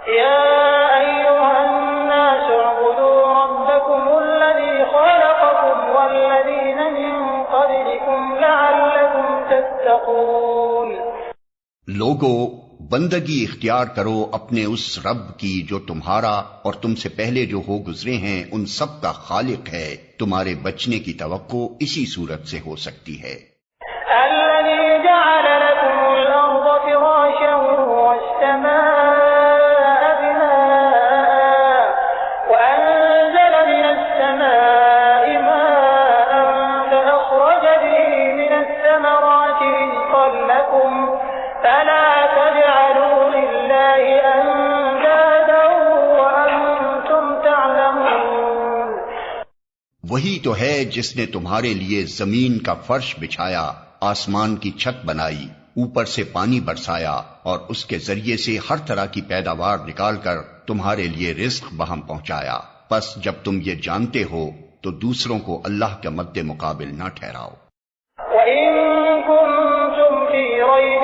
يا أيها الناس اعبدوا ربكم الذي خلقكم والذين من قبلكم لعلكم تتقون. لوگو، بندگی اختیار کرو اپنے اس رب کی جو تمہارا اور تم سے پہلے جو ہو گزرے ہیں ان سب کا خالق ہے. تمہارے بچنے کی توقع اسی صورت سے ہو سکتی ہے. الذي جعل لكم الأرض فراشا والسماء بناء وأنزل من السماء ماء فأخرج به من الثمرات رزقا لكم فلا تجعلوا لله أندادا وأنتم تعلمون. وہی تو ہے جس نے تمہارے لیے زمین کا فرش بچھایا، آسمان کی چھت بنائی، اوپر سے پانی برسایا اور اس کے ذریعے سے ہر طرح کی پیداوار نکال کر تمہارے لیے رزق بہم پہنچایا. پس جب تم یہ جانتے ہو تو دوسروں کو اللہ کے مد مقابل نہ ٹھہراؤ. وَإِن كُنتُمْ فِي رَيْبٍ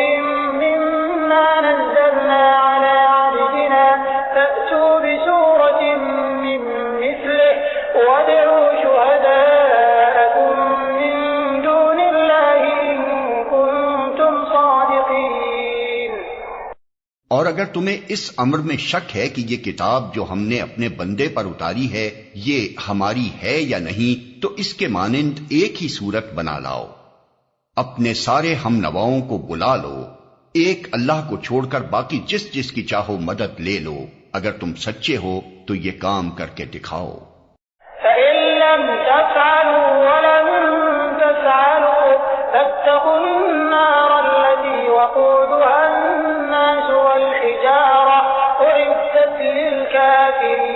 مِّمَّا نَزَّلْنَا عَلَىٰ عَبْدِنَا فَأْتُوا بِسُورَةٍ مِّن مِّثْلِهِ وَادْعُوا شُهَدَاءَكُم مِّن دُونِ اللَّهِ إِن كُنتُمْ صَادِقِينَ. اور اگر تمہیں اس امر میں شک ہے کہ یہ کتاب جو ہم نے اپنے بندے پر اتاری ہے یہ ہماری ہے یا نہیں، تو اس کے مانند ایک ہی صورت بنا لاؤ. اپنے سارے ہم نواؤں کو بلا لو، ایک اللہ کو چھوڑ کر باقی جس جس کی چاہو مدد لے لو. اگر تم سچے ہو تو یہ کام کر کے دکھاؤ. فَإِن لَّمْ تَفْعَلُوا وَلَن تَفْعَلُوا فَاتَّقُوا النَّارَ الَّتِي وَقُودُهَا النَّاسُ وَالْحِجَارَةُ أُعِدَّتْ لِلْكَافِرِينَ.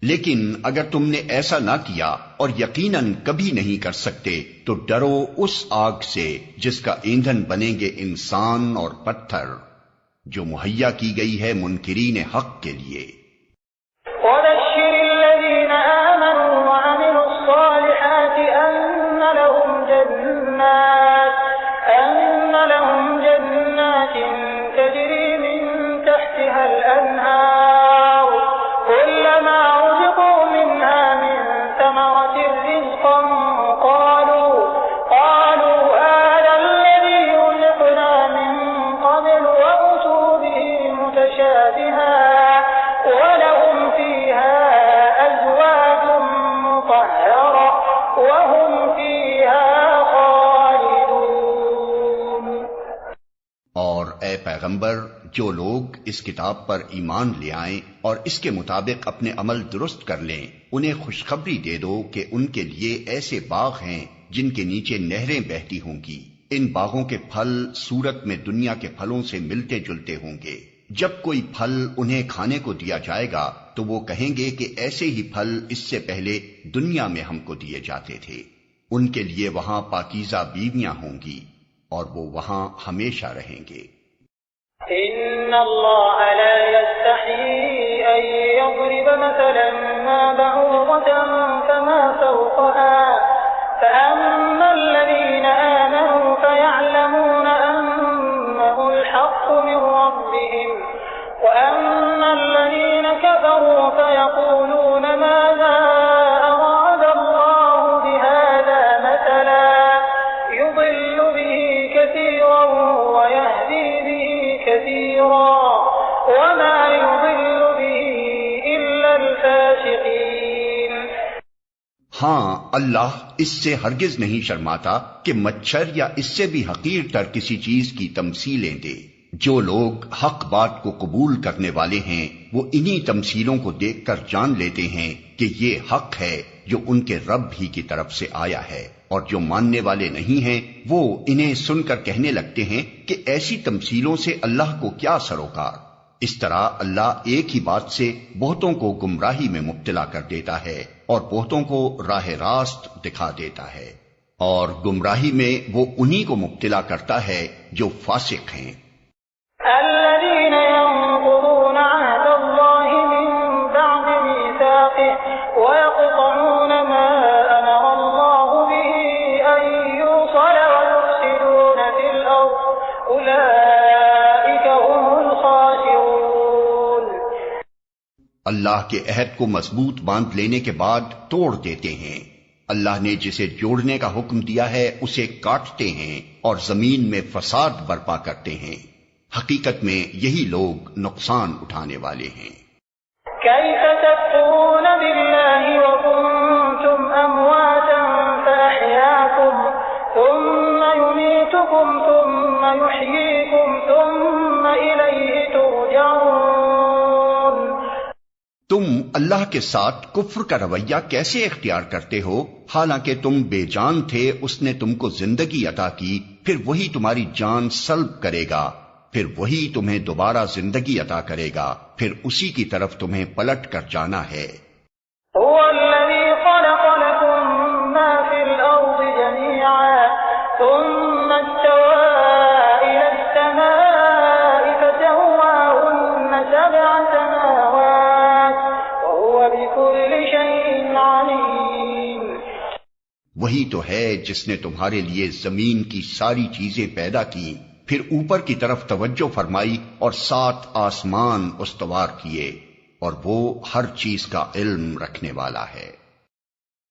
لیکن اگر تم نے ایسا نہ کیا اور یقیناً کبھی نہیں کر سکتے تو ڈرو اس آگ سے جس کا ایندھن بنیں گے انسان اور پتھر، جو مہیا کی گئی ہے منکرین حق کے لیے. وَبَشِّرِ الَّذِينَ آمَنُوا وَعَمِلُوا الصَّالِحَاتِ أَنَّ لَهُمْ جَنَّاتٍ تَجْرِي مِن تَحْتِهَا الْأَنْهَارُ كُلَّمَا رُزِقُوا مِنْهَا مِن ثَمَرَةٍ رِّزْقًا قَالُوا هَٰذَا الَّذِي رُزِقْنَا مِن قَبْلُ وَأُتُوا بِهِ مُتَشَابِهًا وَلَهُمْ فِيهَا أَزْوَاجٌ مُّطَهَّرَةٌ وَهُمْ فِيهَا خَالِدُونَ. اور اے پیغمبر، جو لوگ اس کتاب پر ایمان لے آئیں اور اس کے مطابق اپنے عمل درست کر لیں، انہیں خوشخبری دے دو کہ ان کے لیے ایسے باغ ہیں جن کے نیچے نہریں بہتی ہوں گی. ان باغوں کے پھل صورت میں دنیا کے پھلوں سے ملتے جلتے ہوں گے. جب کوئی پھل انہیں کھانے کو دیا جائے گا تو وہ کہیں گے کہ ایسے ہی پھل اس سے پہلے دنیا میں ہم کو دیے جاتے تھے. ان کے لیے وہاں پاکیزہ بیویاں ہوں گی اور وہ وہاں ہمیشہ رہیں گے. إِنَّ اللَّهَ لَا يَسْتَحْيِي أَن يَضْرِبَ مَثَلًا مَّا بَعُوضَةً فَمَا فَوْقَهَا فَأَمَّا الَّذِينَ آمَنُوا فَيَعْلَمُونَ أَنَّهُ الْحَقُّ مِن رَّبِّهِمْ وَأَمَّا الَّذِينَ كَفَرُوا فَيَقُولُونَ مَاذَا أَرَادَ اللَّهُ بِهَٰذَا مَثَلًا يُضِلُّ بِهِ كَثِيرًا وَيَهْدِي بِهِ كَثِيرًا وَمَا يُضِلُّ بِهِ إِلَّا الْفَاسِقِينَ. ہاں، اللہ اس سے ہرگز نہیں شرماتا کہ مچھر یا اس سے بھی حقیر تر کسی چیز کی تمثیلیں دے. جو لوگ حق بات کو قبول کرنے والے ہیں وہ انہی تمثیلوں کو دیکھ کر جان لیتے ہیں کہ یہ حق ہے جو ان کے رب ہی کی طرف سے آیا ہے، اور جو ماننے والے نہیں ہیں وہ انہیں سن کر کہنے لگتے ہیں کہ ایسی تمثیلوں سے اللہ کو کیا سروکار. اس طرح اللہ ایک ہی بات سے بہتوں کو گمراہی میں مبتلا کر دیتا ہے اور بہتوں کو راہ راست دکھا دیتا ہے، اور گمراہی میں وہ انہی کو مبتلا کرتا ہے جو فاسق ہیں. الذين ينقضون عهد الله من بعد ميثاقه ويقطعون ما أمر الله به أن يوصل ويفسدون في الأرض أولئك هم الخاسرون. اللہ کے عہد کو مضبوط باندھ لینے کے بعد توڑ دیتے ہیں۔ اللہ نے جسے جوڑنے کا حکم دیا ہے اسے کاٹتے ہیں اور زمین میں فساد برپا کرتے ہیں۔ حقیقت میں یہی لوگ نقصان اٹھانے والے ہیں۔ كيف تكفرون بالله وكنتم أمواتا فأحياكم ثم يميتكم ثم يحييكم ثم إليه ترجعون۔ تم اللہ کے ساتھ کفر کا رویہ کیسے اختیار کرتے ہو حالانکہ تم بے جان تھے، اس نے تم کو زندگی عطا کی، پھر وہی تمہاری جان سلب کرے گا، پھر وہی تمہیں دوبارہ زندگی عطا کرے گا، پھر اسی کی طرف تمہیں پلٹ کر جانا ہے۔ هو الذي خلق لكم ما في الأرض جميعا ثم استوى إلى السماء فسواهن سبع سماوات وهو بكل شيء عليم۔ وہی تو ہے جس نے تمہارے لیے زمین کی ساری چیزیں پیدا کی، پھر اوپر کی طرف توجہ فرمائی اور 7 آسمان استوار کیے، اور وہ ہر چیز کا علم رکھنے والا ہے۔